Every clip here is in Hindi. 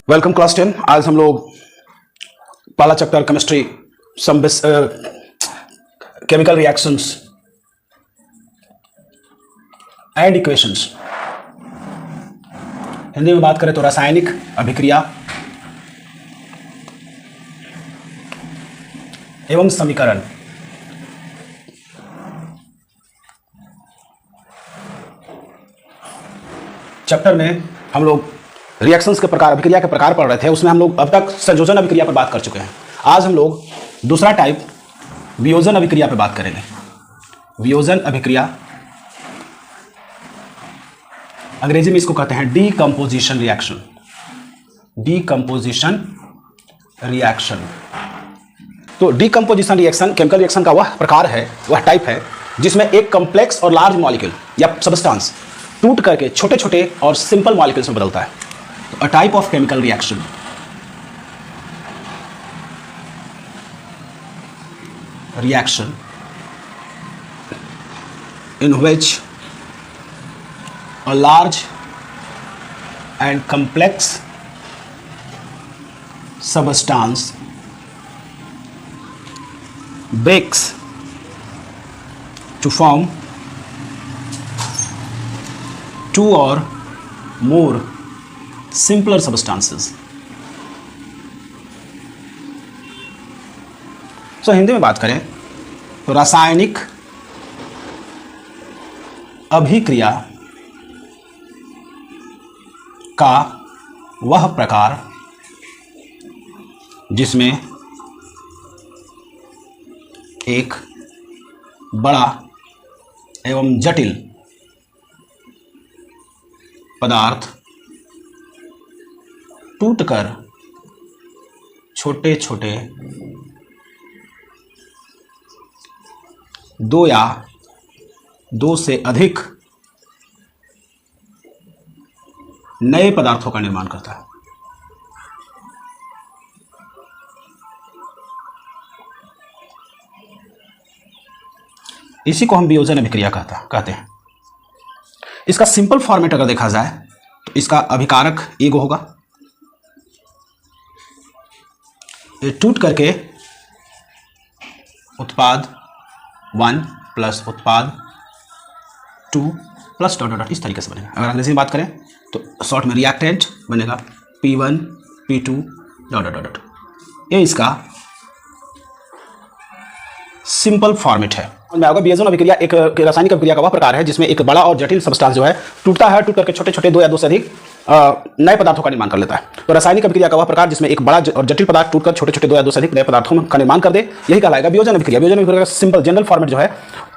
Welcome class 10। आज हम लोग पहला chapter chemistry chemical reactions and equations, Hindi में बात करें तो रासायनिक अभिक्रिया एवं समीकरण। चैप्टर में हम लोग रिएक्शंस के प्रकार, अभिक्रिया के प्रकार पढ़ रहे थे। उसमें हम लोग अब तक संयोजन अभिक्रिया पर बात कर चुके हैं। आज हम लोग दूसरा टाइप वियोजन अभिक्रिया पर बात करेंगे। वियोजन अभिक्रिया, अंग्रेजी में इसको कहते हैं डीकंपोजिशन रिएक्शन। डीकंपोजिशन रिएक्शन, तो डीकंपोजिशन रिएक्शन केमिकल रिएक्शन का वह प्रकार है, वह टाइप है जिसमें एक कॉम्प्लेक्स और लार्ज मॉलिक्यूल या सबस्टेंस टूट करके छोटे छोटे और सिंपल मॉलिक्यूल्स में बदलता है। A type of chemical reaction in which a large and complex substance breaks to form two or more simpler substances। सो हिंदी में बात करें तो रासायनिक अभिक्रिया का वह प्रकार जिसमें एक बड़ा एवं जटिल पदार्थ टूटकर छोटे छोटे दो या दो से अधिक नए पदार्थों का निर्माण करता है। इसी को हम वियोजन अभिक्रिया कहते हैं। इसका सिंपल फॉर्मेट अगर देखा जाए तो इसका अभिकारक ईगो होगा। ये टूट करके उत्पाद 1 प्लस उत्पाद 2 प्लस डॉट डॉट इस तरीके से बनेगा। अगर अंग्रेजी में बात करें तो शॉर्ट में रिएक्टेंट बनेगा P1 P2 dot dot dot. ये इसका सिंपल फॉर्मेट है। वियोजन अभिक्रिया एक रासायनिक अभिक्रिया का वह प्रकार है जिसमें एक बड़ा और जटिल सबस्टेंस जो है टूटता है, टूट करके छोटे छोटे दो या दो से अधिक नए पदार्थों का निर्माण कर लेता है। तो रासायनिक अभिक्रिया का वह प्रकार जिसमें एक बड़ा और जटिल पदार्थ टूटकर छोटे छोटे दो या दो से अधिक नए पदार्थों का निर्माण कर दे, यही कहलाएगा वियोजन अभिक्रिया। वियोजन अभिक्रिया का सिंपल जनरल फॉर्मेट जो है,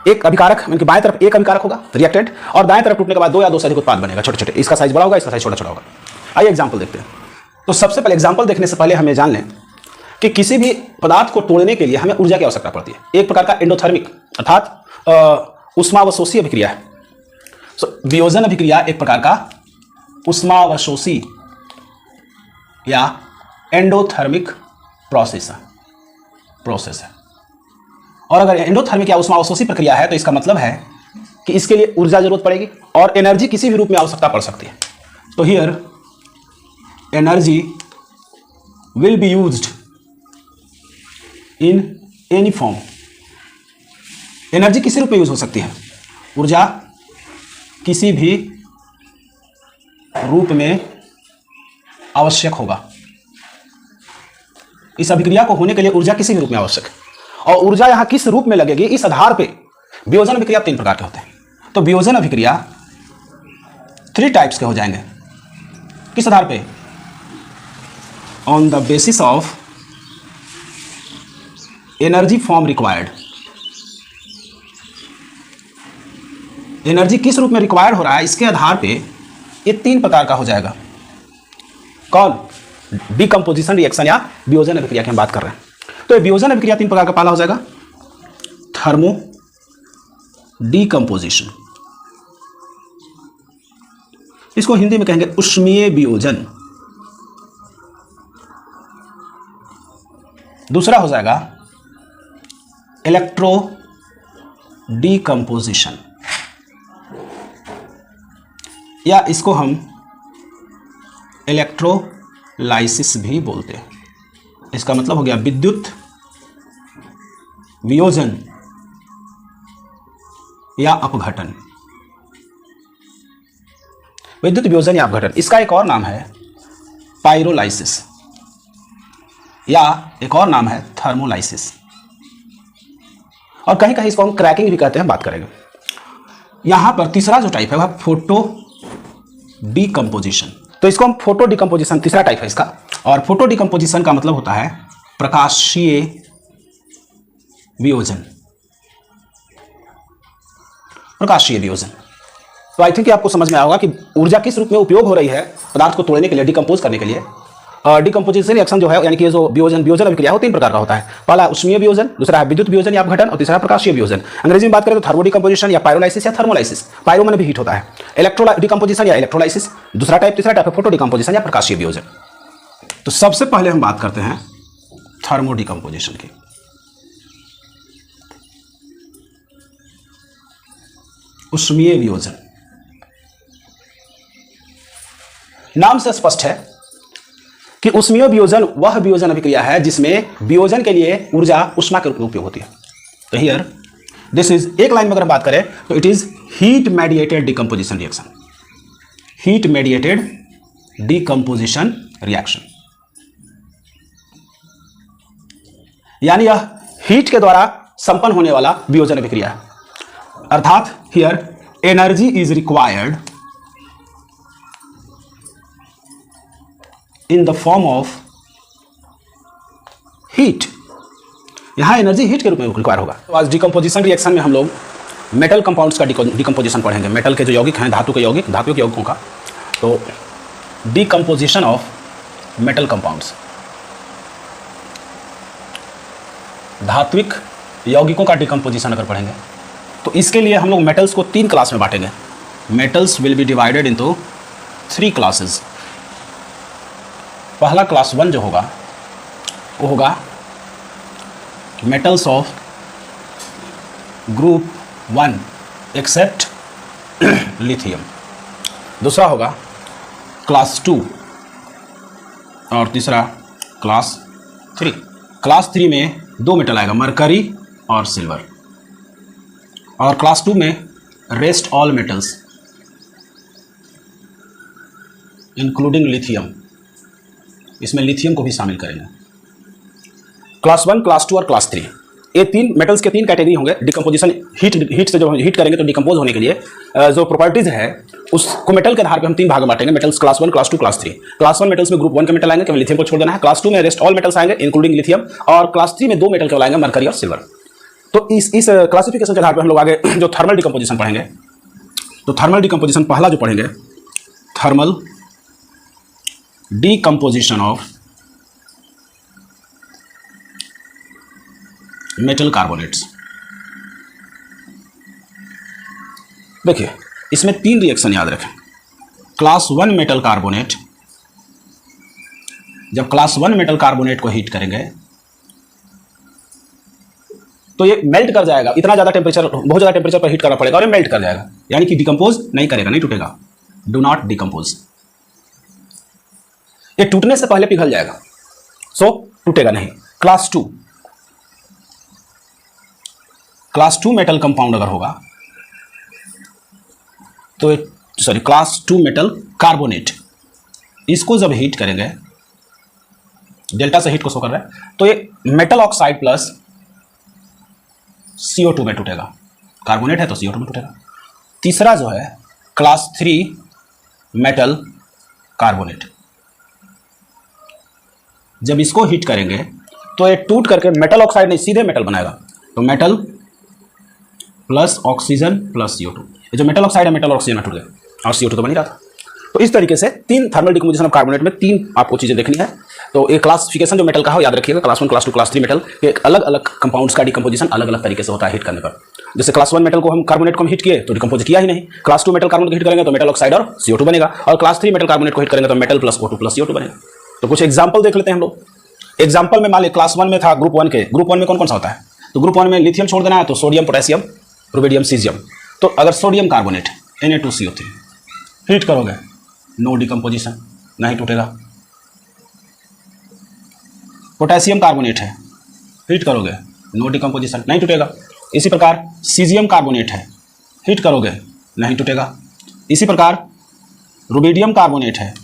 एक अभिकारक यानी कि बाएं तरफ एक अभिकारक होगा रिएक्टेंट, और दाएं तरफ टूटने के बाद दो या दो से अधिक उत्पाद बनेगा छोटे छोटे। इसका साइज बड़ा होगा, इसका साइज छोटा छोटा होगा। आइए एग्जाम्पल देखते हैं। तो सबसे पहले एग्जाम्पल देखने से पहले हमें जान लें कि किसी भी पदार्थ को तोड़ने के लिए हमें ऊर्जा की आवश्यकता पड़ती है। एक प्रकार का एंडोथर्मिक अर्थात ऊष्मावशोषी अभिक्रिया है। वियोजन अभिक्रिया एक प्रकार का ऊष्मावशोषी या एंडोथर्मिक प्रोसेस है। और अगर एंडोथर्मिक या ऊष्मावशोषी प्रक्रिया है तो इसका मतलब है कि इसके लिए ऊर्जा जरूरत पड़ेगी और एनर्जी किसी भी रूप में आवश्यकता पड़ सकती है। तो here energy will be used in any form. Energy किसी रूप में यूज हो सकती है, ऊर्जा किसी भी रूप में आवश्यक होगा। इस अभिक्रिया को होने के लिए ऊर्जा किसी भी रूप में आवश्यक है। और ऊर्जा यहां किस रूप में लगेगी, इस आधार पे वियोजन अभिक्रिया 3 प्रकार के होते हैं। तो वियोजन अभिक्रिया 3 टाइप्स के हो जाएंगे। किस आधार पे? On the basis of energy form required. Energy किस रूप में रिक्वायर्ड हो रहा है, इसके आधार पे ये 3 प्रकार का हो जाएगा। कौन? डीकंपोजिशन रिएक्शन या वियोजन अभिक्रिया की हम बात कर रहे हैं। तो वियोजन अभिक्रिया 3 प्रकार का पहला हो जाएगा थर्मो डीकंपोजिशन। इसको हिंदी में कहेंगे ऊष्मीय वियोजन। दूसरा हो जाएगा इलेक्ट्रो डीकंपोजिशन, या इसको हम इलेक्ट्रो लाइसिस भी बोलते हैं। इसका मतलब हो गया विद्युत वियोजन या अपघटन। विद्युत वियोजन या अपघटन, इसका एक और नाम है पायरोलाइसिस या एक और नाम है थर्मोलाइसिस, और कहीं कहीं इसको हम क्रैकिंग भी कहते हैं, बात करेंगे। यहां पर तीसरा जो टाइप है वह फोटो डिकम्पोजिशन। तो इसको हम फोटो डिकम्पोजिशन, तीसरा टाइप है इसका। और फोटो डिकम्पोजिशन का मतलब होता है प्रकाशीय वियोजन। प्रकाशीय वियोजन, तो आई थिंक आपको समझ में आएगा कि ऊर्जा किस रूप में उपयोग हो रही है पदार्थ को तोड़ने के लिए, डिकम्पोज करने के लिए। डिकम्पोजिशन रिएक्शन जो है, यानी कि ये जो वियोजन अभिक्रिया है, 3 प्रकार का होता है। पहला उष्मीय वियोजन, दूसरा है विद्युत वियोजन या अपघटन, और तीसरा प्रकाशीय वियोजन। अंग्रेजी में बात करें तो थर्मो डिकम्पोजिशन या पायरोलाइसिस या थर्मोलाइसिस। पायरो में भी हीट होता है। इलेक्ट्रो डिकम्पोजिशन या इलेक्ट्रोलाइसिस दूसरा टाइप, तीसरा टाइप है फोटो डिकम्पोजिशन या प्रकाशीय वियोजन। तो सबसे पहले हम बात करते हैं थर्मो डिकम्पोजिशन की। उष्मीय वियोजन, नाम से स्पष्ट है कि उष्मीय वियोजन वह वियोजन अभिक्रिया है जिसमें वियोजन के लिए ऊर्जा उष्मा के रूप में उपयोग होती है। तो हियर दिस इज, एक लाइन में अगर बात करें तो it is heat mediated decomposition reaction. Heat mediated decomposition reaction, यानी यह हीट के द्वारा संपन्न होने वाला वियोजन अभिक्रिया है। अर्थात here energy is required in the form of heat. यहां एनर्जी हीट के रूप में रिक्वायर होगा। तो आज डिकम्पोजिशन रिएक्शन में हम लोग मेटल कंपाउंड्स का डिकम्पोजिशन पढ़ेंगे। मेटल के जो यौगिक हैं, धातु के यौगिक, धातु के यौगिकों का, तो डिकम्पोजिशन ऑफ मेटल कंपाउंड्स, धात्विक यौगिकों का डिकम्पोजिशन अगर पढ़ेंगे तो इसके लिए हम लोग मेटल्स को 3 क्लास में बांटेंगे। Metals will be divided into 3 classes. पहला क्लास 1 जो होगा वो होगा metals of group 1 except lithium. दूसरा होगा क्लास 2 और तीसरा क्लास 3। क्लास 3 में 2 मेटल आएगा, मरकरी और सिल्वर। और क्लास 2 में rest all metals including lithium, इसमें लिथियम को भी शामिल करेंगे। क्लास 1, क्लास 2 और क्लास 3, ये 3 मेटल्स के 3 कैटेगरी होंगे। डिकम्पोजिशन हीट से जो हीट करेंगे तो डिकम्पोज होने के लिए जो प्रॉपर्टीज है उसको मेटल के आधार पे हम 3 भाग में बांटेंगे। Metals class 1, class 2, class 3। Class 1 metals में ग्रुप 1 के मेटल आएंगे, केवल लिथियम को छोड़ देना है। क्लास 2 में रेस्ट ऑल मेटल्स आएंगे इंक्लूडिंग लिथियम, और क्लास 3 में 2 मेटल केवल आएंगे, मरकरी और सिल्वर। तो इस क्लासिफिकेशन के आधार पर हम लोग आगे जो थर्मल डिकम्पोजिशन पढ़ेंगे, तो थर्मल डिकम्पोजिशन पहला जो पढ़ेंगे, thermal decomposition of metal carbonates. देखिए इसमें 3 रिएक्शन याद रखें। क्लास 1 मेटल कार्बोनेट, जब क्लास 1 मेटल कार्बोनेट को हीट करेंगे तो ये मेल्ट कर जाएगा। इतना ज़्यादा टेम्परेचर, बहुत ज़्यादा टेम्परेचर पर हीट करना पड़ेगा और ये मेल्ट कर जाएगा, यानी कि डिकम्पोज नहीं करेगा, नहीं टूटेगा। Do not decompose. ये टूटने से पहले पिघल जाएगा, सो टूटेगा नहीं। क्लास 2, क्लास 2 मेटल कंपाउंड अगर होगा तो सॉरी क्लास 2 मेटल कार्बोनेट, इसको जब हीट करेंगे, डेल्टा से हीट को शो कर रहा है, तो ये मेटल ऑक्साइड प्लस CO2 में टूटेगा। कार्बोनेट है तो CO2 में टूटेगा। तीसरा जो है क्लास 3 मेटल कार्बोनेट, जब इसको हीट करेंगे तो ये टूट करके मेटल ऑक्साइड नहीं, सीधे मेटल बनाएगा। तो metal plus oxygen plus CO2, ये जो मेटल ऑक्साइड है मेटल ऑक्सीजन में टूट गया, और CO2 तो बन ही रहा था। तो इस तरीके से 3 थर्मल डिकम्पोजिशन ऑफ कार्बोनेट में 3 आपको चीजें देखनी है। तो ये क्लासिफिकेशन जो मेटल का है याद रखिएगा, क्लास 1, क्लास 2, क्लास 3 मेटल के अलग अलग कंपाउंड्स का डिकम्पोजिशन अलग अलग तरीके से होता है हीट करने पर। जैसे क्लास 1 मेटल को हम कार्बोनेट को हम हीट किए तो डिकम्पोज किया ही नहीं। क्लास 2 मेटल कार्बोनेट को हीट करेंगे तो मेटल ऑक्साइड और CO2 बनेगा, और क्लास 3 मेटल कार्बोनेट को हीट करेंगे तो metal plus O2 plus CO2 बनेगा। तो कुछ एग्जाम्पल देख लेते हैं हम लोग। एग्जाम्पल में मान लीजिए क्लास 1 में था ग्रुप 1 के, ग्रुप 1 में कौन कौन सा होता है, तो ग्रुप 1 में लिथियम छोड़ देना है तो सोडियम, पोटेशियम, रुबिडियम, सीजियम। तो अगर सोडियम कार्बोनेट Na2CO3 हीट करोगे, नो डिकम्पोजिशन, नहीं टूटेगा। पोटेशियम कार्बोनेट है, हीट करोगे नो डिकम्पोजिशन, नहीं टूटेगा। इसी प्रकार सीजियम कार्बोनेट है, हीट करोगे नहीं टूटेगा। इसी प्रकार रुबिडियम कार्बोनेट है,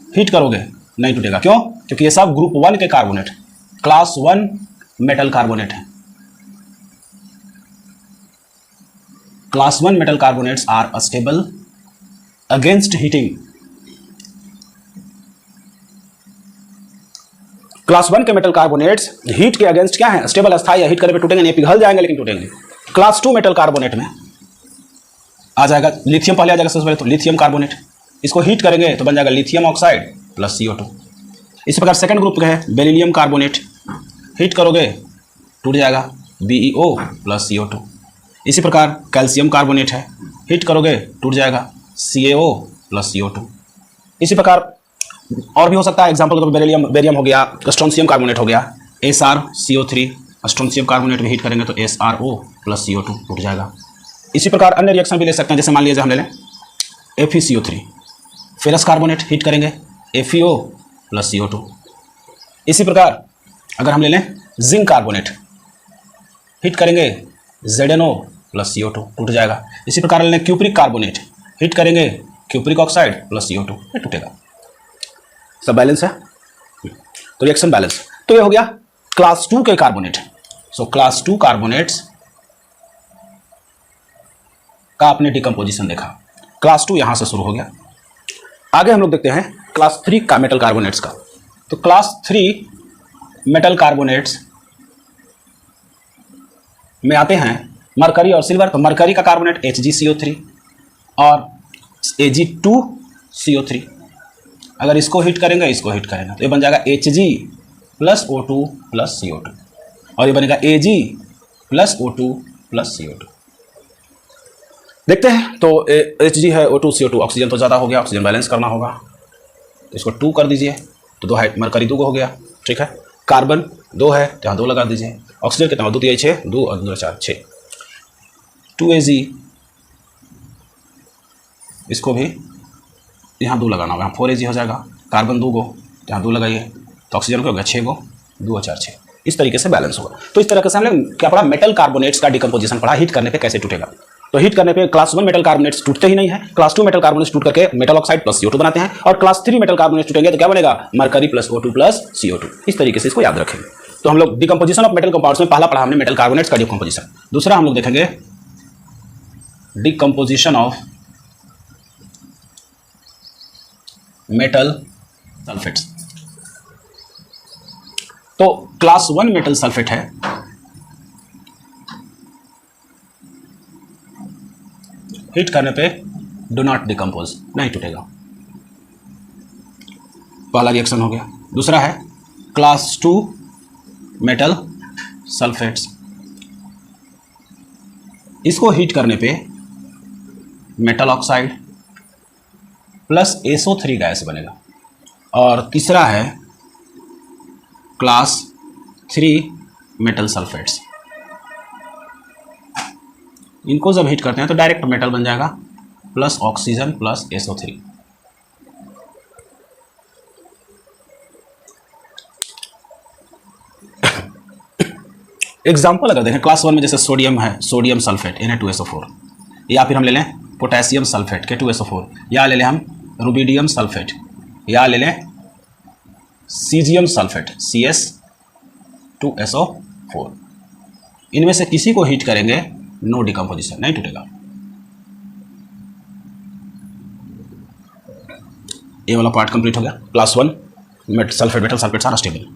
हीट करोगे नहीं टूटेगा। क्यों? क्योंकि ये सब ग्रुप 1 के कार्बोनेट, क्लास 1 मेटल कार्बोनेट है। Class 1 metal carbonates are stable against heating. Class 1 के मेटल कार्बोनेट्स हीट के अगेंस्ट क्या है? स्टेबल, अस्थायी है, हीट करने पे टूटेंगे नहीं, पिघल जाएंगे लेकिन टूटेंगे। क्लास 2 मेटल कार्बोनेट में आ जाएगा लिथियम, पहले आ जाएगा सबसे पहले तो लिथियम कार्बोनेट। इसको हीट करेंगे तो बन जाएगा लिथियम ऑक्साइड प्लस CO2। इसी प्रकार सेकंड ग्रुप का है बेरिलियम कार्बोनेट, हीट करोगे टूट जाएगा BeO प्लस CO2। इसी प्रकार कैल्शियम कार्बोनेट है, हीट करोगे टूट जाएगा CaO प्लस CO2। इसी प्रकार और भी हो सकता है, एग्जाम्पल तो बेरियम हो गया, स्ट्रोंशियम कार्बोनेट हो गया, SrCO3, स्ट्रोंशियम कार्बोनेट में हीट करेंगे तो SrO प्लस CO2 टूट जाएगा। इसी प्रकार अन्य रिएक्शन भी ले सकते हैं, जैसे मान लीजिए हम ले लें FeCO3, फेरस कार्बोनेट, हीट करेंगे FeO प्लस CO2। इसी प्रकार अगर हम ले लें जिंक कार्बोनेट, हीट करेंगे ZnO प्लस CO2 टूट जाएगा। इसी प्रकार ले लें क्यूप्रिक कार्बोनेट, हीट करेंगे क्यूप्रिक ऑक्साइड प्लस CO2, टूटेगा। सब बैलेंस है, तो रिएक्शन बैलेंस। तो ये हो गया क्लास 2 के कार्बोनेट। सो क्लास 2 कार्बोनेट्स का आपने डिकम्पोजिशन देखा। क्लास 2 यहां से शुरू हो गया। आगे हम लोग देखते हैं क्लास 3 का मेटल कार्बोनेट्स का। तो क्लास 3 मेटल कार्बोनेट्स में आते हैं मरकरी और सिल्वर। तो मरकरी का कार्बोनेट HgCO3 और Ag2CO3। अगर इसको हीट करेंगे, इसको हीट करेंगे तो ये बन जाएगा Hg plus O2 plus CO2, और ये बनेगा Ag plus O2 plus CO2। देखते हैं, तो Hg है, O2 CO2, ऑक्सीजन तो ज़्यादा हो गया, ऑक्सीजन बैलेंस करना होगा, तो इसको 2 कर दीजिए, तो 2 है, मरकरी 2 हो गया, ठीक है। कार्बन 2 है तो यहाँ 2 लगा दीजिए। ऑक्सीजन कितना, 2 3 6, 2 और 2 4 6, 2Ag, इसको भी यहाँ 2 लगाना होगा, यहाँ 4Ag हो जाएगा। कार्बन 2 गो तो यहाँ 2 लगाइए, तो ऑक्सीजन को हो गया 6 गो, 2 और 4 6, इस तरीके से बैलेंस होगा। तो इस तरह से हमने क्या पढ़ा, मेटल कार्बोनेट्स का डिकम्पोजिशन पढ़ा, हीट करने पे कैसे टूटेगा। तो हीट करने पे क्लास 1 मेटल कार्बोनेट्स टूटते ही नहीं है, क्लास 2 मेटल कार्बोनेट्स टूट करके मेटल ऑक्साइड प्लस CO2 बनाते हैं, और क्लास 3 मेटल कार्बोनेट्स टूटेंगे तो क्या बनेगा, mercury plus O2 plus CO2। इस तरीके से इसको याद रखेंगे। तो हम लोग डिकम्पोजिशन ऑफ मेटल कंपाउंड्स में पहला पढ़ा हमने मेटल कार्बोनेट्स का डिकम्पोजिशन। दूसरा हम लोग देखेंगे डिकम्पोजिशन ऑफ मेटल सल्फेट्स। तो क्लास 1 मेटल सल्फेट है, हीट करने पे डू नॉट डिकम्पोज, नहीं टूटेगा, पहला रिएक्शन हो गया। दूसरा है क्लास 2 मेटल सल्फेट्स, इसको हीट करने पे metal oxide plus SO3 gas बनेगा। और तीसरा है क्लास 3 मेटल सल्फेट्स, इनको जब हीट करते हैं तो डायरेक्ट मेटल बन जाएगा plus oxygen plus SO3। Example अगर देखें क्लास 1 में, जैसे सोडियम है, सोडियम सल्फेट Na2SO4, या फिर हम ले लें पोटेशियम सल्फेट K2SO4, या ले लें हम रुबिडियम सल्फेट, या ले लें सीजियम सल्फेट CS2SO4। इनमें से किसी को हीट करेंगे, नो डिकम्पोजिशन, नहीं टूटेगा। ये वाला पार्ट कंप्लीट हो गया। क्लास 1 मेटल सल्फेट सारा स्टेबल।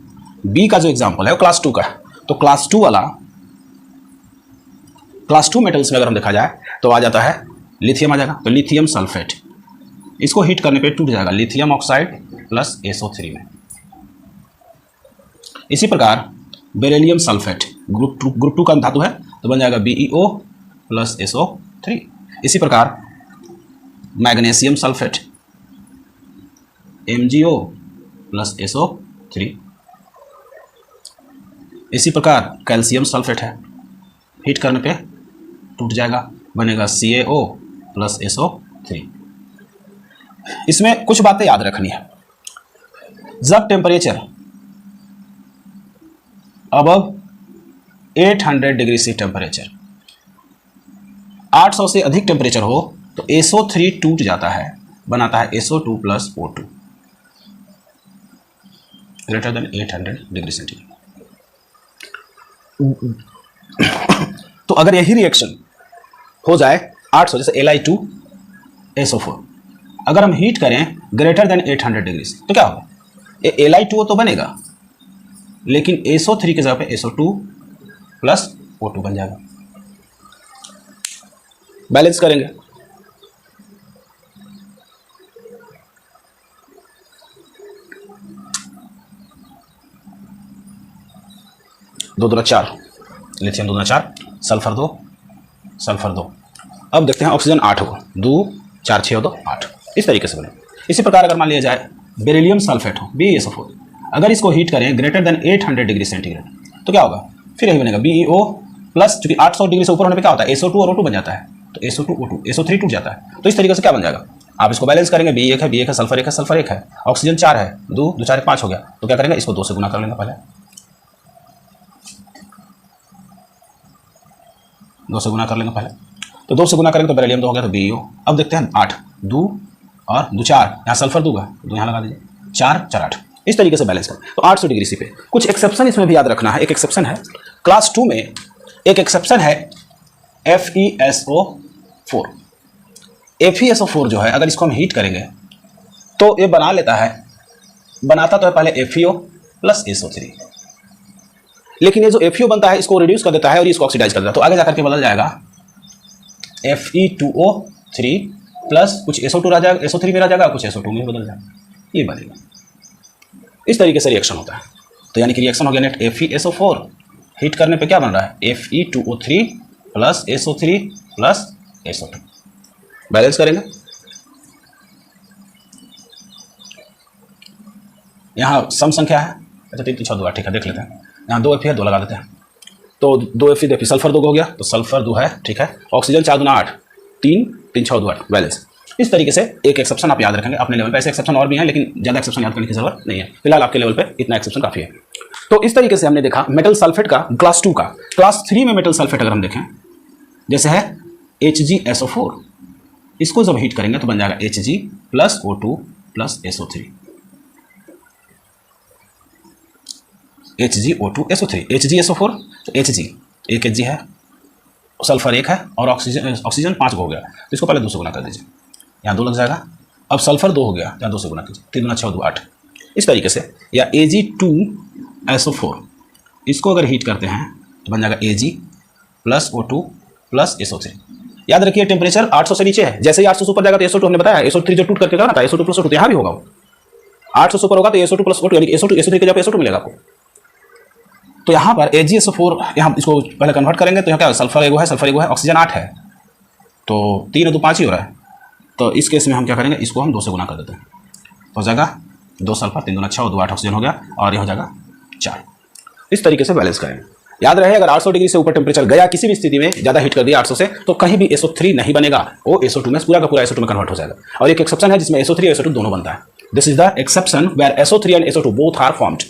बी का जो एग्जांपल है वो क्लास 2 का है। तो क्लास 2 वाला, क्लास 2 मेटल्स में अगर हम देखा जाए तो आ जाता है लिथियम आ जाएगा, तो लिथियम सल्फेट, इसको हीट करने पे टूट जाएगा लिथियम ऑक्साइड प्लस SO3 में। इसी प्रकार बेरिलियम सल्फेट ग्रुप 2 का धातु है, तो बन जाएगा BeO प्लस SO3। इसी प्रकार magnesium sulphate MgO plus SO3। इसी प्रकार कैल्शियम सल्फेट है, हीट करने पे टूट जाएगा, बनेगा CaO प्लस SO3। इसमें कुछ बातें याद रखनी है। जब temperature above 800 degree C temperature, 800 से अधिक टेम्परेचर हो तो SO3 टूट जाता है, बनाता है SO2 plus O2 greater than 800 degree centigrade. तो अगर यही रिएक्शन हो जाए 800 जैसे Li2SO4, अगर हम हीट करें ग्रेटर देन 800 डिग्री से तो क्या होगा? Li2O तो बनेगा लेकिन SO3 की जगह पे SO2 प्लस O2 बन जाएगा। बैलेंस करेंगे, दो दूना 4, लिथियम 2 दूना 4, सल्फर 2, सल्फर 2। अब देखते हैं ऑक्सीजन 8 हो, 2 4 6 2 8, इस तरीके से बने। इसी प्रकार अगर मान लिया जाए बेरिलियम सल्फेट हो BeSO4, अगर इसको हीट करें ग्रेटर देन 800 डिग्री सेंटीग्रेड तो क्या होगा? फिर यही बनेगा BeO प्लस, चूंकि 800 डिग्री से ऊपर होने पे क्या होता है? SO2 और O2 बन जाता है, तो SO2O2 SO3 टूट जाता है। तो इस तरीके से क्या बन जाएगा? आप इसको बैलेंस करेंगे, B एक है सल्फर 1 है सल्फर 1 है, ऑक्सीजन 4 है, 2 2 4 5 हो गया। तो क्या करेंगे? इसको 2 से गुना कर लेंगे, पहले 2 से गुना कर लेंगे पहले। तो 2 से गुना करेंगे तो बेरिलियम 2 हो गया, तो BeO। अब देखते हैं 8 2 और 2 4, यहाँ सल्फर 2 है, 2 यहाँ लगा दीजिए, 4 4 8, इस तरीके से बैलेंस करें। तो 800 डिग्री सी पे कुछ एक्सेप्शन इसमें भी याद रखना है। एक एक्सेप्शन है क्लास 2 में, एक एक्सेप्शन है FeSO4। FeSO4 जो है अगर इसको हम हीट करेंगे तो ये बना लेता है, बनाता तो है पहले FeO प्लस SO3, लेकिन ये जो FeO बनता है इसको रिड्यूस कर देता है और इसको ऑक्सीडाइज कर देता है, तो आगे जाकर के बदल जाएगा Fe2O3 प्लस कुछ SO2 रह जाएगा, SO3 में रह जाएगा, कुछ SO2 में बदल जाएगा, ये बनेगा। इस तरीके से रिएक्शन होता है। तो यानी कि रिएक्शन हो गया नेट FeSO4, हीट करने पे क्या बन रहा है? Fe2O3 plus SO3 plus SO2। Balance करेंगे, यहाँ सम संख्या है, अच्छा 3 3 6 2 ठीक है, देख लेते हैं। यहाँ 2 Fe है, 2 लगा देते हैं, तो 2 Fe देखिए, सल्फर 2 हो गया, तो सल्फर 2 है, ठीक है। ऑक्सीजन 4 दूना 8, 3 3 6 2 8, बैलेंस। इस तरीके से एक एक्सेप्शन आप याद रखेंगे अपने लेवल पे। ऐसे एक्सेप्शन और भी हैं लेकिन ज़्यादा एक्सेप्शन याद करने की जरूरत नहीं है, फिलहाल आपके लेवल पे इतना एक्सेप्शन काफ़ी है। तो इस तरीके से हमने देखा मेटल सल्फेट का क्लास 2 का। क्लास 3 में मेटल सल्फेट अगर हम देखें, जैसे है HgSO4, इसको जब हीट करेंगे तो बन जाएगा Hg plus O2 plus SO3, HgO2 SO3, HgSO4, तो Hg एक Hg है, सल्फर 1 है और ऑक्सीजन 5 हो गया, तो इसको पहले 2 से गुना कर दीजिए, यहाँ 2 लग जाएगा। अब सल्फर 2 हो गया, यहाँ 2 से गुना कीजिए, 3 दूना 6 2 8, इस तरीके से। या Ag2SO4, इसको अगर हीट करते हैं तो बन जाएगा Ag plus O2 plus SO3। याद रखिए टेम्परेचर 800 से नीचे है, जैसे ही 800 से ऊपर जाएगा तो SO2 हमने बताया, SO3 जो टूट करके गया ना था, SO2 प्लस O2, यहाँ भी होगा वो 800 से ऊपर होगा तो SO2 प्लस O2, यानी कि SO3 की जगह SO2 मिलेगा आपको। तो यहाँ पर AgSO4, यहाँ इसको पहले कन्वर्ट करेंगे तो यहाँ क्या है? सल्फर 1 है, सल्फर 1 है, ऑक्सीजन 8 है, तो 3 और 2 5 ही हो रहा है। तो इस केस में हम क्या करेंगे? इसको हम 2 से गुना कर देते हैं, तो हो जाएगा 2 सल्फर, 3 दूना 6 और 2 8 ऑक्सीजन हो गया, और ये हो जाएगा 4। इस तरीके से बैलेंस करेंगे। याद रहे अगर 800 डिग्री से ऊपर टेम्परेचर गया किसी भी स्थिति में, ज़्यादा हीट कर दिया 800 से, तो कहीं भी SO3 नहीं बनेगा, वो SO2 में पूरा का पूरा SO2 में कन्वर्ट हो जाएगा। और एक एक्सेप्शन है जिसमें SO3 और SO2 दोनों बनता है। This is the exception where SO3 and SO2 both are formed.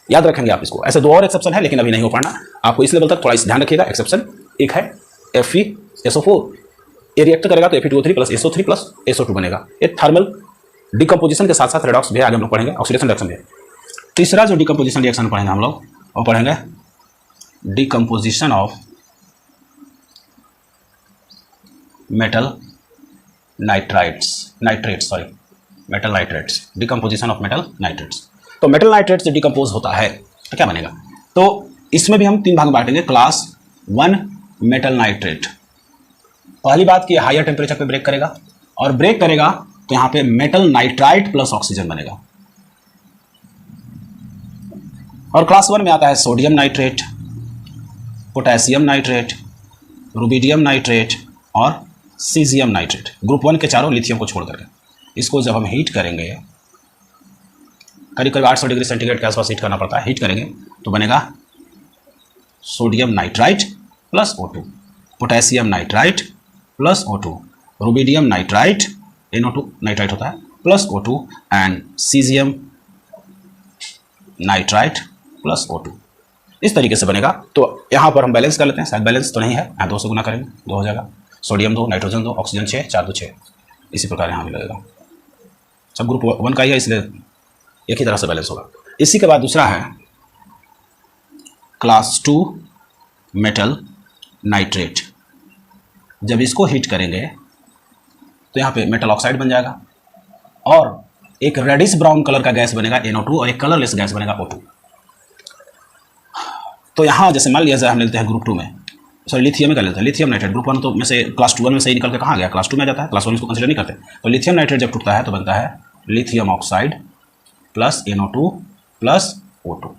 याद रखेंगे आप इसको। ऐसे 2 और एक्सेप्शन है लेकिन अभी नहीं हो पाना आपको, इस लेवल तक थोड़ा इस ध्यान रखिएगा। एक्सेप्शन एक है FeSO4, ये रिएक्ट करेगा तो Fe2O3 plus SO3 plus SO2 बनेगा। ये थर्मल डिकम्पोजिशन के साथ साथ रेडॉक्स भी आगे हम लोग पढ़ेंगे, ऑक्सीडेशन रिएक्शन भी। तीसरा जो डिकम्पोजिशन रिएक्शन पढ़ेंगे हम लोग, वो पढ़ेंगे decomposition of metal nitrates, decomposition of metal nitrates. तो मेटल नाइट्रेट से डिकम्पोज होता है तो क्या बनेगा? तो इसमें भी हम 3 भाग में बांटेंगे। क्लास 1 मेटल नाइट्रेट, पहली बात कि हायर टेम्परेचर पे ब्रेक करेगा, और ब्रेक करेगा तो यहाँ पे मेटल नाइट्राइट प्लस ऑक्सीजन बनेगा। और क्लास 1 में आता है sodium nitrate, potassium nitrate, rubidium nitrate और सीजियम नाइट्रेट। ग्रुप 1 के चारों लिथियम को छोड़ करके। इसको जब हम हीट करेंगे, करीब करीब 800 डिग्री सेंटीग्रेड के आसपास हीट करना पड़ता है, हीट करेंगे तो बनेगा sodium nitrite plus O2, potassium nitrite plus O2, rubidium nitrite, NO2 nitrite होता है, plus O2 and caesium nitrite plus O2। इस तरीके से बनेगा। तो यहाँ पर हम बैलेंस कर लेते हैं, शायद बैलेंस तो नहीं है, यहाँ 2 से गुना करेंगे 2 हो जाएगा, सोडियम 2, नाइट्रोजन 2, ऑक्सीजन 6, 4 2 6। इसी प्रकार यहाँ भी लगेगा, सब ग्रुप 1 का ही है इसलिए एक ही तरह से बैलेंस होगा। इसी के बाद दूसरा है क्लास 2 मेटल नाइट्रेट। जब इसको हीट करेंगे तो यहाँ पे मेटल ऑक्साइड बन जाएगा और एक रेडिश ब्राउन कलर का गैस बनेगा NO2 और एक कलरलेस गैस बनेगा O2। तो यहाँ जैसे मान लिया जाए हम लेते हैं ग्रुप 2 में, सॉरी लिथियम में कर लेते हैं, लिथियम नाइट्रेट ग्रुप 1 तो में से क्लास 2 में से ही निकल के कहाँ गया, क्लास 2 में जाता है, क्लास 1 इसको कंसिडर नहीं करते। तो लिथियम नाइट्रेट जब टूटता है तो बनता है lithium oxide plus NO2 plus O2।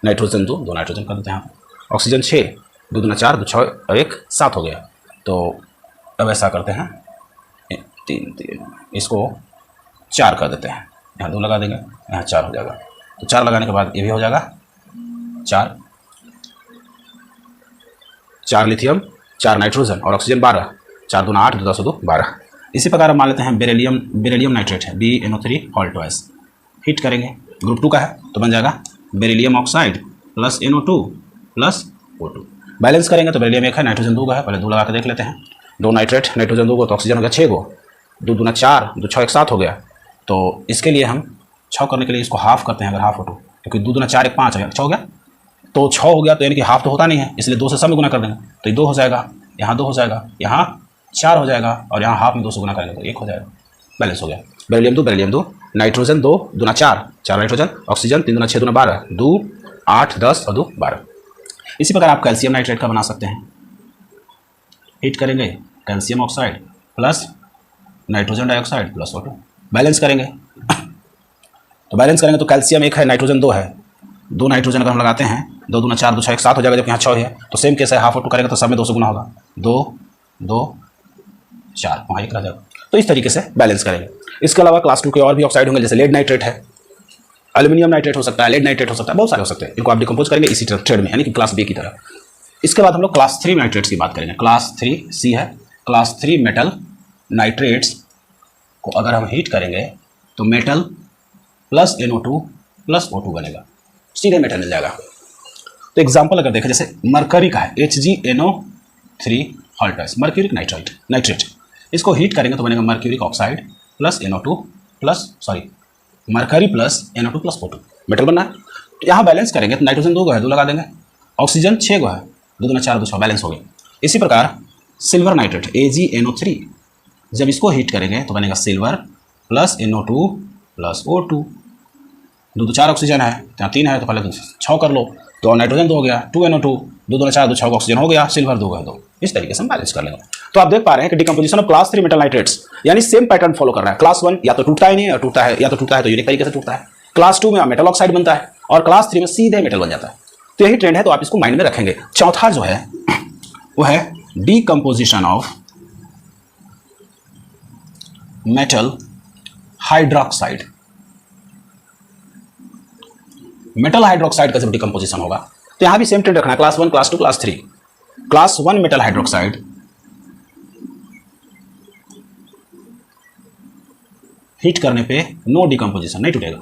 Nitrogen 2 nitrogen कर देते हैं, ऑक्सीजन 6, 2 दूना 4, 2 6 और 1 7 हो गया। तो अब ऐसा करते हैं 3 इसको 4 कर देते हैं, यहाँ 2 लगा देंगे, यहाँ 4 हो जाएगा। तो 4 लगाने के बाद ये भी हो जाएगा 4 लिथियम, 4 नाइट्रोजन और ऑक्सीजन 12, 4 दूना 8, 2 10 2 12। इसी प्रकार हम मान लेते हैं बेरिलियम नाइट्रेट है BnO3 ऑल ट्वाइस, हीट करेंगे ग्रुप 2 का है तो बन जाएगा beryllium oxide plus NO2 plus O2। Balance करेंगे तो बेरिलियम 1 है, नाइट्रोजन 2 का है, पहले 2 लगा के देख लेते हैं, 2 नाइट्रेट, नाइट्रोजन 2 को तो ऑक्सीजन हो गया 6 गो, 2 दूना 4, 2 6 1 7 हो गया। तो इसके लिए हम 6 करने के लिए इसको हाफ करते हैं, अगर हाफ O2, क्योंकि 2 दूना 4 1 5 6 हो गया, तो 6 हो गया तो यानी कि हाफ तो होता नहीं है, इसलिए 2 से सब में गुना कर देंगे तो ये 2 हो जाएगा, यहाँ 2 हो जाएगा, यहाँ 4 हो जाएगा और यहाँ हाफ में 2 से गुना करेंगे तो 1 हो जाएगा। बैलेंस हो गया बेरिलियम 2, नाइट्रोजन 2 दूना 4 नाइट्रोजन, ऑक्सीजन 3 दूना 6 दूना 12, 2 8 10 और 2 12। इसी प्रकार आप कैल्शियम नाइट्रेट का बना सकते हैं, हीट करेंगे calcium oxide plus nitrogen dioxide plus O2। Balance करेंगे तो कैल्शियम 1 है, नाइट्रोजन 2 है, 2 नाइट्रोजन अगर हम लगाते हैं 2 दूना 4, 2 6 1 7 हो जाएगा, जब यहाँ 6 है तो सेम केस है, हाफ O2 करेंगे तो सब में 2 से गुना होगा, 2 2 4 वहाँ 1 रह जाएगा। तो इस तरीके से बैलेंस करेंगे। इसके अलावा क्लास 2 के और भी ऑक्साइड होंगे, जैसे लेड नाइट्रेट है, एल्यूमिनियम नाइट्रेट हो सकता है, लेड नाइट्रेट हो सकता है, बहुत सारे हो सकते हैं। इनको आप डिकम्पोज करेंगे इसी ट्रेड में, यानी कि क्लास B की तरह। इसके बाद हम लोग क्लास 3 नाइट्रेट्स की बात करेंगे। क्लास 3 C है, क्लास 3 मेटल नाइट्रेट्स को अगर हम हीट करेंगे तो metal plus NO2 plus O2 बनेगा, सीधे मेटल मिल जाएगा। तो एग्जाम्पल अगर देखें, जैसे मरकरी का है HgNO3 ऑल्टस, मर्क्यूरिक नाइट्रेट, इसको हीट करेंगे तो बनेगा mercuric oxide plus NO2 plus mercury plus NO2 plus O2, metal बनना है। तो यहाँ बैलेंस करेंगे तो नाइट्रोजन 2 गो है, 2 लगा देंगे, ऑक्सीजन 6 गो है, 2 दूना 4 2 6 बैलेंस हो गया। इसी प्रकार सिल्वर नाइट्रेट AgNO3, जब इसको हीट करेंगे तो बनेगा silver plus NO2 plus O2, 2 4 oxygen है, यहाँ 3 है तो पहले 6 कर लो, तो नाइट्रोजन 2 हो गया, 2 NO2, 2 दूना 4 2 6 ऑक्सीजन हो गया, सिल्वर 2 है 2। इस तरीके से हम बैलेंस कर लेंगे। तो आप देख पा रहे हैं कि decomposition of class 3 metal nitrates यानी सेम पैटर्न फॉलो कर रहा है। क्लास 1 या तो टूटता ही नहीं, या टूटता है तो यूनिक तरीके से टूटता है। क्लास 2 में मेटल ऑक्साइड बनता है और क्लास 3 में सीधे मेटल बन जाता है। तो यही ट्रेंड है, तो आप इसको माइंड में रखेंगे। चौथा जो है वो है decomposition of metal hydroxide. Metal hydroxide का जब डिकम्पोजिशन होगा तो यहां भी सेम ट्रेंड रखना है, class 1 class 2 class 3। Class 1 metal hydroxide heat करने पे नो डिकम्पोजिशन, नहीं टूटेगा।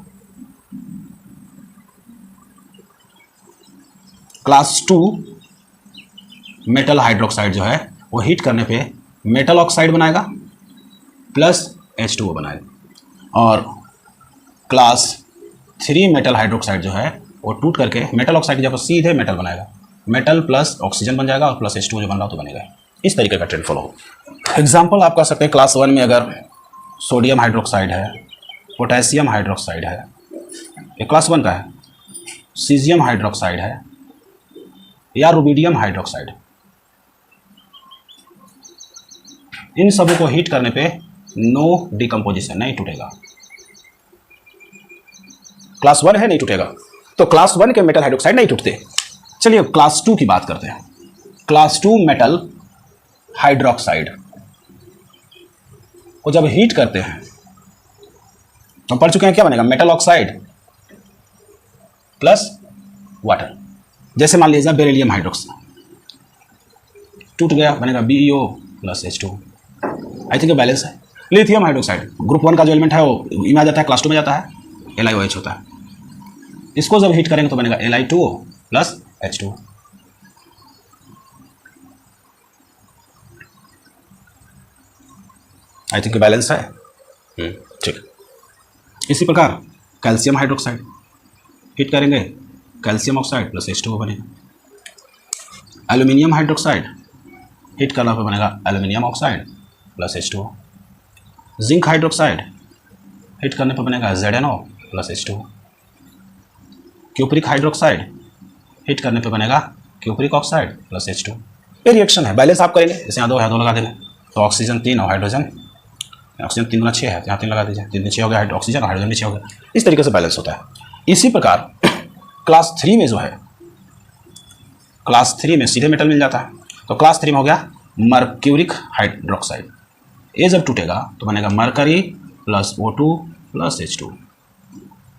क्लास 2 मेटल हाइड्रोक्साइड जो है वो हीट करने पे मेटल ऑक्साइड बनाएगा प्लस H2O बनाएगा। और क्लास 3 मेटल हाइड्रोक्साइड जो है वो टूट करके मेटल ऑक्साइड की जगह सीधे मेटल बनाएगा, मेटल प्लस ऑक्सीजन बन जाएगा और प्लस H2O जो बन रहा तो बनेगा। इस तरीके का ट्रेंड फॉलो हो। एग्जाम्पल आप कर सकते हैं, क्लास 1 में अगर सोडियम हाइड्रोक्साइड है, पोटेशियम हाइड्रोक्साइड है, ये क्लास 1 का है, सीजियम हाइड्रोक्साइड है या रुबिडियम हाइड्रोक्साइड, इन सबों को हीट करने पे नो डिकम्पोजिशन, नहीं टूटेगा। क्लास 1 है, नहीं टूटेगा। तो क्लास 1 के मेटल हाइड्रोक्साइड नहीं टूटते। चलिए अब क्लास 2 की बात करते हैं। क्लास 2 मेटल हाइड्रोक्साइड को जब हीट करते हैं तो पढ़ चुके हैं क्या बनेगा, मेटल ऑक्साइड प्लस वाटर। जैसे मान लीजिए बेरिलियम हाइड्रोक्साइड टूट गया, बनेगा BeO plus H2। I think balance है। लिथियम हाइड्रोक्साइड ग्रुप 1 का जो एलिमेंट है वो में आ जाता है, क्लास 2 में जाता है, LiOH होता है। इसको जब हीट करेंगे तो बनेगा Li2O plus H2O। I think balance है। ठीक। इसी प्रकार कैल्शियम हाइड्रोक्साइड हीट करेंगे, कैल्शियम ऑक्साइड प्लस H2O बनेगा। एल्यूमिनियम हाइड्रोक्साइड हीट करना पे बनेगा aluminium oxide plus H2O। Zinc hydroxide heat करने पर बनेगा ZnO plus H2O। Cupric hydroxide heat करने पे बनेगा क्यूप्रिक ऑक्साइड प्लस H2O। ये रिएक्शन है, बैलेंस आप करेंगे। जैसे यहाँ 2 है, 2 लगा देंगे तो ऑक्सीजन 3 और हाइड्रोजन, ऑक्सीजन 3 गुना 6 है, यहाँ 3 लगा दीजिए, 3 6 हो गया ऑक्सीजन, हाइड्रोजन भी 6 हो गया। इस तरीके से बैलेंस होता है। इसी प्रकार क्लास 3 में जो है, क्लास 3 में सीधे मेटल मिल जाता है। तो क्लास 3 में हो गया मर्क्यूरिक हाइड्रोक्साइड। ये जब टूटेगा तो बनेगा mercury plus O2 plus H2।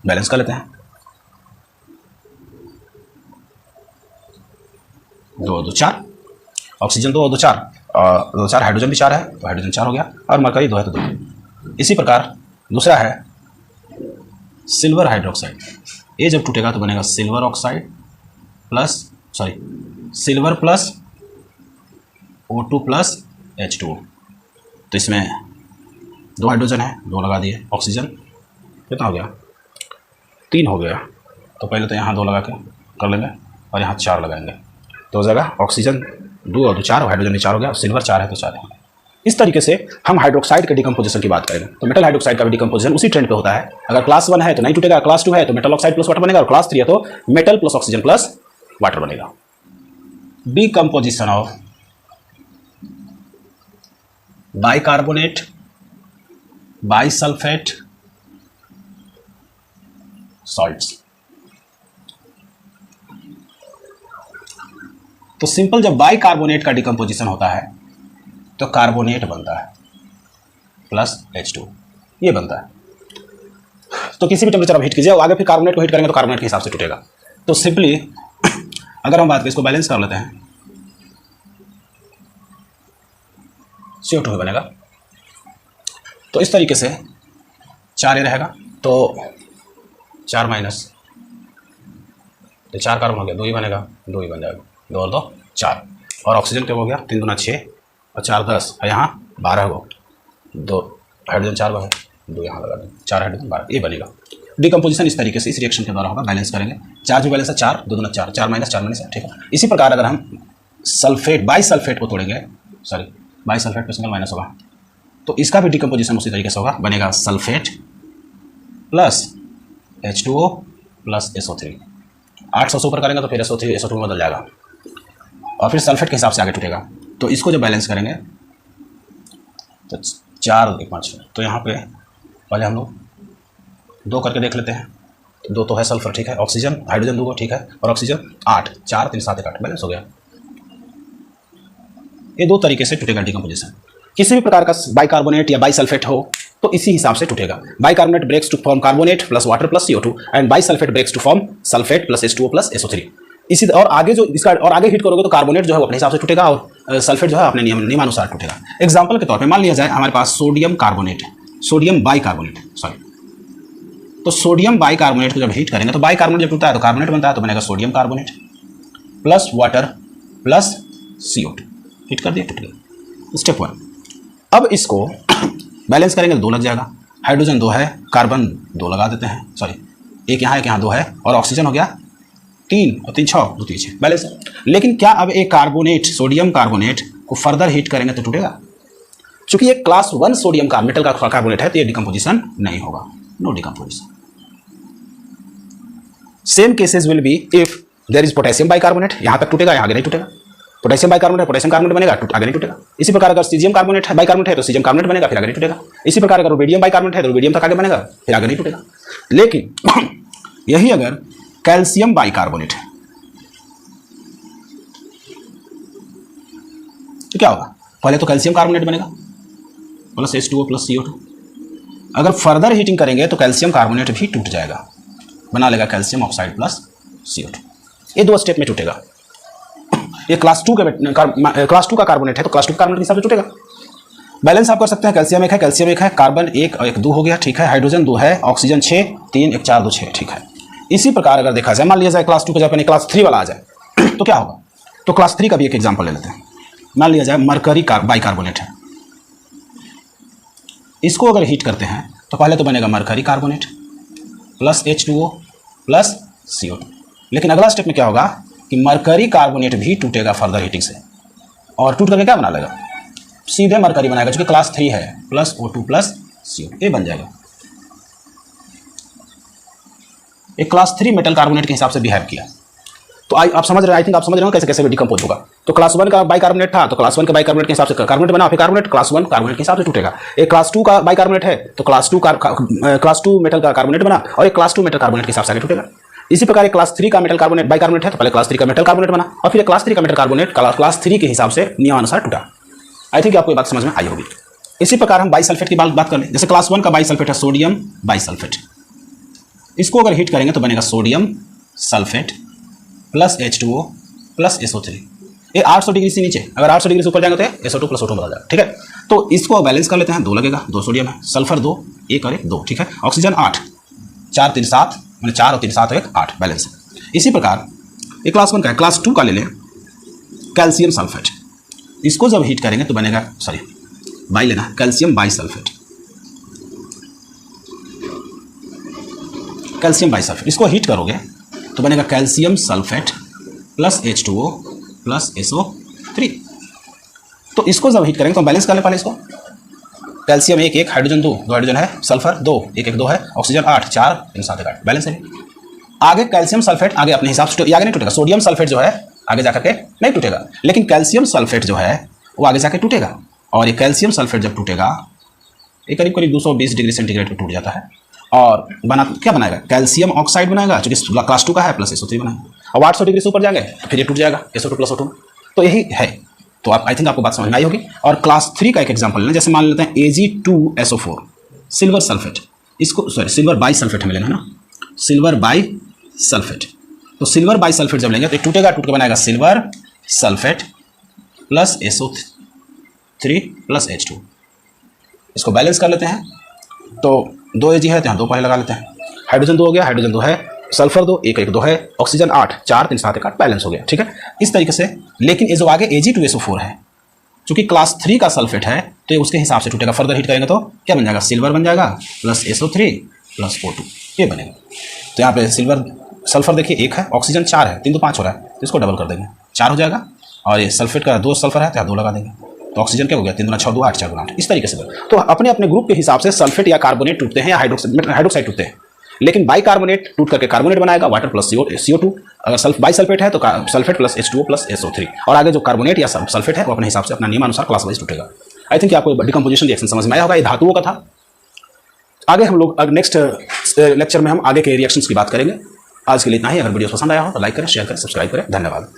Balance कर लेते हैं। 2 2 4, ऑक्सीजन 2 2 4, 2 4, हाइड्रोजन भी 4 है तो हाइड्रोजन 4 हो गया, और मरकरी 2 है तो 2। इसी प्रकार दूसरा है सिल्वर हाइड्रोक्साइड। ये जब टूटेगा तो बनेगा silver oxide plus silver plus O2 plus H2O। तो इसमें 2 हाइड्रोजन है, 2 लगा दिए, ऑक्सीजन कितना हो गया 3 हो गया। तो पहले तो यहाँ 2 लगा के कर लेंगे और यहाँ 4 लगाएंगे तो हो जाएगा ऑक्सीजन 2 और 2 4, हाइड्रोजन भी 4 हो गया, सिल्वर 4 है तो 4 है। इस तरीके से हम हाइड्रोक्साइड के डिकम्पोजिशन की बात करेंगे तो मेटल हाइड्रोक्साइड का भी डिकम्पोजिशन उसी ट्रेंड पे होता है। अगर क्लास 1 है तो नहीं टूटेगा, क्लास 2 है तो मेटल ऑक्साइड प्लस वाटर बनेगा, और क्लास 3 है तो metal plus oxygen plus water बनेगा। Decomposition of bicarbonate, bisulphate salts. तो सिंपल जब बाइकार्बोनेट का डिकम्पोजिशन होता है तो कार्बोनेट बनता है प्लस H2, ये बनता है। तो किसी भी टेम्परेचर आप हीट कीजिए, आगे फिर कार्बोनेट को हीट करेंगे तो कार्बोनेट के हिसाब से टूटेगा। तो सिंपली अगर हम बात करें, इसको बैलेंस कर लेते हैं, CO2 बनेगा। तो इस तरीके से 4 ये रहेगा तो 4 माइनस, तो 4 कार्बन हो गया, 2 ही बनेगा, 2 ही बन जाएगा, 2 और 2 4, और ऑक्सीजन क्या हो गया 3 दूना 6 और 4 10, और यहाँ 12 हो, 2 हाइड्रोजन 4 है, 2 यहाँ लगा दें, 4 हाइड्रोजन 12, ये बनेगा। डिकम्पोजिशन इस तरीके से इस रिएक्शन के द्वारा होगा। बैलेंस करेंगे, चार्ज भी बैलेंस है, 4 2 दूना 4, 4 माइनस है, ठीक है। इसी प्रकार अगर हम सल्फेट बाइसल्फेट को तोड़ेंगे, बाइसल्फेट पे सिंगल माइनस होगा, तो इसका भी डिकम्पोजिशन उसी तरीके से होगा, बनेगा sulphate plus H2O plus SO3। 800 से ऊपर करेंगे तो फिर SO3 SO2 में बदल जाएगा, और फिर सल्फेट के हिसाब से आगे टूटेगा। तो इसको जब बैलेंस करेंगे तो 4 1 5, तो यहाँ पे पहले हम लोग 2 करके देख लेते हैं। तो 2 तो है सल्फर, ठीक है, ऑक्सीजन हाइड्रोजन 2 ठीक है, और ऑक्सीजन 8, 4 3 7 1 8, बैलेंस हो गया। ये 2 तरीके से टूटेगा डिकम्पोजिशन। किसी भी प्रकार का बाइकार्बोनेट या बाइसल्फेट हो तो इसी हिसाब से टूटेगा। Bicarbonate breaks to form carbonate plus water plus CO2, and bisulphate breaks to form sulphate plus H2O plus SO3। इसी और आगे जो इसका और आगे हिट करोगे तो कार्बोनेट जो है वो अपने हिसाब से टूटेगा, और सल्फेट जो है अपने नियमानुसार टूटेगा। एग्जाम्पल के तौर पर मान लिया जाए हमारे पास सोडियम कार्बोनेट, सोडियम बाइकार्बोनेट, तो सोडियम बाइकार्बोनेट को जब हीट करेंगे तो बाइकार्बोनेट जब टूटता है तो कार्बोनेट बनता है, तो बनेगा sodium carbonate plus water plus CO2, heat कर दिया, टूट गया। स्टेप 1। अब इसको बैलेंस करेंगे तो 2 लग जाएगा, हाइड्रोजन 2 है, कार्बन 2 लगा देते हैं, एक यहाँ 2 है, और ऑक्सीजन हो गया 3 और 3 6, 2 3 6, बैलेंस है। लेकिन क्या अब एक कार्बोनेट, सोडियम कार्बोनेट को फर्दर हीट करेंगे तो टूटेगा? चूंकि ये क्लास 1 सोडियम मेटल का कार्बोनेट है तो ये डिकम्पोजिशन नहीं होगा, no decomposition. Same cases will be if there is potassium bicarbonate, यहां तक टूटेगा, यहां आगे नहीं टूटेगा। पोटेशियम बाइकार्बोनेट है, पोटेशियम कार्बोनेट बनेगा, आगे नहीं टूटेगा। इसी प्रकार अगर सीजियम कार्बोनेट है, बाइकार्बोनेट है तो सीजियम कार्बोनेट बनेगा, फिर आगे नहीं टूटेगा। इसी प्रकार अगर रुबिडियम बाइकार्बोनेट है तो रुबिडियम तक आगे बनेगा, फिर आगे नहीं टूटेगा। लेकिन यही अगर कैल्शियम बाइकार्बोनेट है तो क्या होगा? पहले तो कैल्शियम कार्बोनेट बनेगा प्लस H2O प्लस CO2। अगर फर्दर हीटिंग करेंगे तो कैल्शियम कार्बोनेट भी टूट जाएगा, बना लेगा कैल्शियम ऑक्साइड प्लस CO2। ये 2 स्टेप में टूटेगा। ये क्लास 2 का कार्बोनेट है तो क्लास 2 कार्बोनेट के हिसाब से टूटेगा। बैलेंस आप कर सकते हैं, कैल्शियम 1 है, कार्बन 1 और 1 2 हो गया, ठीक है, हाइड्रोजन 2 है, ऑक्सीजन 6 3 1 4 2 6, ठीक है। इसी प्रकार अगर देखा जाए, मान लिया जाए क्लास 2 का जब क्लास 3 वाला आ जाए तो क्या होगा। तो क्लास 3 का भी एक एग्जाम्पल ले लेते हैं। मान लिया जाए मरकरी बाइकार्बोनेट है, इसको अगर हीट करते हैं तो पहले तो बनेगा mercury carbonate plus H2O plus CO2। लेकिन अगला स्टेप में क्या होगा कि मरकरी कार्बोनेट भी टूटेगा फर्दर हीटिंग से, और टूट करके क्या बना लेगा, सीधे मरकरी बनाएगा जो कि क्लास 3 है, प्लस O2 प्लस CO2 ये बन जाएगा। एक क्लास 3 मेटल कार्बोनेट के हिसाब से बिहेव किया। तो आप समझ रहे, आई थिंक आप समझ रहे हो कैसे कैसे डिकम्पोज होगा। तो क्लास 1 का बाइकार्बोनेट था, तो क्लास 1 के बाइकार्बोनेट के हिसाब से कार्बोनेट बना, फिर कार्बोनेट क्लास 1 कार्बोनेट के हिसाब से टूटेगा। एक क्लास 2 का बाइकार्बोनेट है तो क्लास 2 मेटल का कार्बोनेट बना, और एक क्लास 2 मेटल कार्बोनेट के हिसाब से आगे टूटेगा। इसी प्रकार एक क्लास 3 का मेटल कार्बोनेट बाइकार्बोनेट है तो पहले क्लास 3 का मेटल कार्बोनेट बना, और फिर क्लास 3 का मेटल कार्बोनेट क्लास 3 के हिसाब से नियमानुसार टूटा। आई थिंक आपको ये बात समझ में आई होगी। इसी प्रकार हम बाइसल्फेट की बात कर लें। जैसे क्लास 1 का बाइसल्फेट है सोडियम बाइसल्फेट, इसको अगर हीट करेंगे तो बनेगा sodium sulphate plus H2O plus SO3। ये 800 डिग्री से नीचे, अगर 800 डिग्री से ऊपर जाएंगे तो SO2 प्लस O2 बदल जाएगा। ठीक है, तो इसको बैलेंस कर लेते हैं। 2 लगेगा, 2 सोडियम है, सल्फर 2, 1 और 1 2। ठीक है, ऑक्सीजन 8, 4 3 7, मैंने 4 और 3 7 और 1 8 बैलेंस है। इसी प्रकार एक क्लास 1 का है, क्लास 2 का ले लें कैल्शियम सल्फेट, इसको जब हीट करेंगे तो बनेगा, सॉरी बाई लेना, कैल्शियम बाइसल्फेट, कैल्शियम बाइसल्फेट। इसको हीट करोगे तो बनेगा calcium sulphate plus H2O plus SO3। तो इसको जब हीट करेंगे तो बैलेंस कर ले पहले इसको। कैल्शियम 1 1, हाइड्रोजन 2 2 हाइड्रोजन है, सल्फर 2 1 1 2 है, ऑक्सीजन 8 4 3 7 8 बैलेंस है। आगे कैल्शियम सल्फेट आगे अपने हिसाब से आगे नहीं टूटेगा। सोडियम सल्फेट जो है आगे जाकर के नहीं टूटेगा, लेकिन कैल्शियम सल्फेट जो है वो आगे जाके टूटेगा। और ये कैल्शियम सल्फेट जब टूटेगा ये करीब करीब 220 डिग्री सेंटीग्रेड पर टूट जाता है, और क्या बनाएगा, कैल्शियम ऑक्साइड बनाएगा जो कि क्लास 2 का है प्लस SO3 बनाएगा। अब 800 डिग्री से ऊपर जाएंगे तो फिर ये टूट जाएगा SO2 प्लस O2। तो यही है। तो आप आई थिंक आपको बात समझ में आई होगी। और क्लास 3 का एक एग्जांपल लेना, जैसे मान लेते हैं Ag2SO4 सिल्वर सल्फेट, इसको सॉरी सिल्वर बाई सल्फेट हमें लेना है ना, सिल्वर बाई सल्फेट। तो सिल्वर बाई सल्फेट जब लेंगे तो टूटेगा, टूट के बनाएगा silver sulphate plus SO3 plus H2। इसको बैलेंस कर लेते हैं। तो 2 Ag है तो यहाँ 2 पहले लगा लेते हैं। हाइड्रोजन 2 हो गया, हाइड्रोजन 2 है, सल्फर 2 1 1 2 है, ऑक्सीजन 8 4 3 7 1 8 बैलेंस हो गया। ठीक है, इस तरीके से। लेकिन ये जो आगे Ag2SO4 है चूंकि क्लास 3 का सल्फेट है तो ये उसके हिसाब से टूटेगा। फर्दर हीट करेंगे तो क्या बन जाएगा, सिल्वर बन जाएगा प्लस SO3 प्लस O2 ये बनेगा। तो यहाँ पे सिल्वर सल्फर देखिए 1 है, ऑक्सीजन 4 है, 3 2 5 हो रहा है, तो इसको डबल कर देंगे 4 हो जाएगा। और ये सल्फेट का 2 सल्फर है तो यहाँ 2 लगा देंगे, तो ऑक्सीजन क्या हो गया 3 2 6 2 8 4 2 8 इस तरीके से। तो अपने अपने ग्रुप के हिसाब से सल्फेट या कार्बोनेट टूटते हैं या हाइड्रोक्साइड टूटते हैं। लेकिन बाइकार्बोनेट टूट करके कार्बोनेट बनाएगा, वाटर प्लस CO2। अगर बाइसल्फेट है तो sulphate plus H2O plus SO3। और आगे जो कार्बोनेट या सल्फेट है वो अपने हिसाब से अपना नियमानुसार क्लास वाइज टूटेगा। आई थिंक आपको डिकम्पोजिशन रिएक्शन समझ में आया होगा। ये धातुओं का था। आगे हम लोग नेक्स्ट लेक्चर में हम आगे के रिएक्शंस की बात करेंगे। आज के लिए इतना ही। अगर वीडियो पसंद आया हो तो लाइक करें, शेयर करें, सब्सक्राइब करें। धन्यवाद।